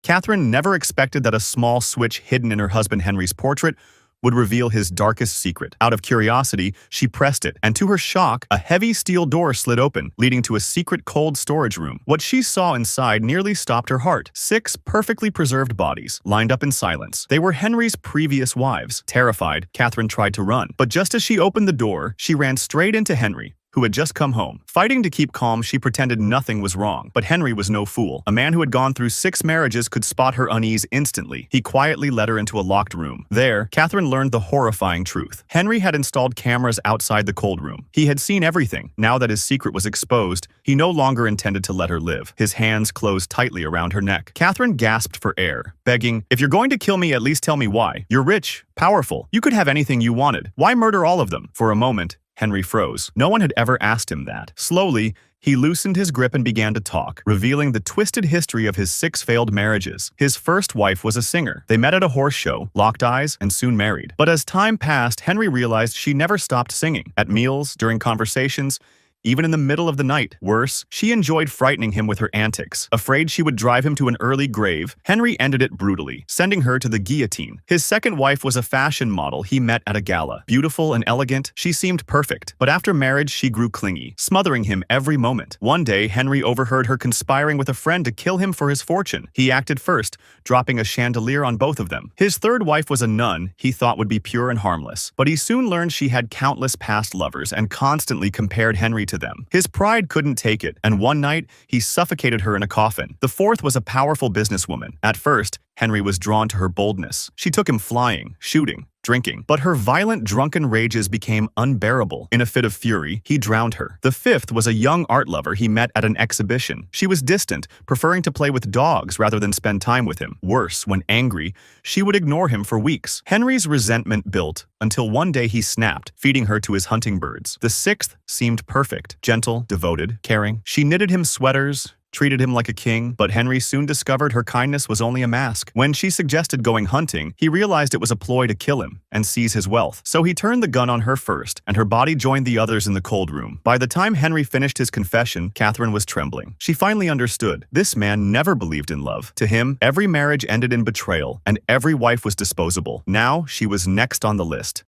Catherine never expected that a small switch hidden in her husband Henry's portrait would reveal his darkest secret. Out of curiosity, she pressed it, and to her shock, a heavy steel door slid open, leading to a secret cold storage room. What she saw inside nearly stopped her heart. 6 perfectly preserved bodies, lined up in silence. They were Henry's previous wives. Terrified, Catherine tried to run, but just as she opened the door, she ran straight into Henry, who had just come home. Fighting to keep calm, she pretended nothing was wrong. But Henry was no fool. A man who had gone through 6 marriages could spot her unease instantly. He quietly led her into a locked room. There, Catherine learned the horrifying truth. Henry had installed cameras outside the cold room. He had seen everything. Now that his secret was exposed, he no longer intended to let her live. His hands closed tightly around her neck. Catherine gasped for air, begging, "If you're going to kill me, at least tell me why. You're rich, powerful. You could have anything you wanted. Why murder all of them?" For a moment, Henry froze. No one had ever asked him that. Slowly, he loosened his grip and began to talk, revealing the twisted history of his 6 failed marriages. His first wife was a singer. They met at a horse show, locked eyes, and soon married. But as time passed, Henry realized she never stopped singing. At meals, during conversations, even in the middle of the night. Worse, she enjoyed frightening him with her antics. Afraid she would drive him to an early grave, Henry ended it brutally, sending her to the guillotine. His second wife was a fashion model he met at a gala. Beautiful and elegant, she seemed perfect. But after marriage, she grew clingy, smothering him every moment. One day, Henry overheard her conspiring with a friend to kill him for his fortune. He acted first, dropping a chandelier on both of them. His third wife was a nun he thought would be pure and harmless. But he soon learned she had countless past lovers and constantly compared Henry to them. His pride couldn't take it, and one night, he suffocated her in a coffin. The fourth was a powerful businesswoman. At first, Henry was drawn to her boldness. She took him flying, shooting, drinking. But her violent, drunken rages became unbearable. In a fit of fury, he drowned her. The fifth was a young art lover he met at an exhibition. She was distant, preferring to play with dogs rather than spend time with him. Worse, when angry, she would ignore him for weeks. Henry's resentment built until one day he snapped, feeding her to his hunting birds. The sixth seemed perfect, gentle, devoted, caring. She knitted him sweaters, treated him like a king, but Henry soon discovered her kindness was only a mask. When she suggested going hunting, he realized it was a ploy to kill him and seize his wealth. So he turned the gun on her first, and her body joined the others in the cold room. By the time Henry finished his confession, Catherine was trembling. She finally understood. This man never believed in love. To him, every marriage ended in betrayal, and every wife was disposable. Now, she was next on the list.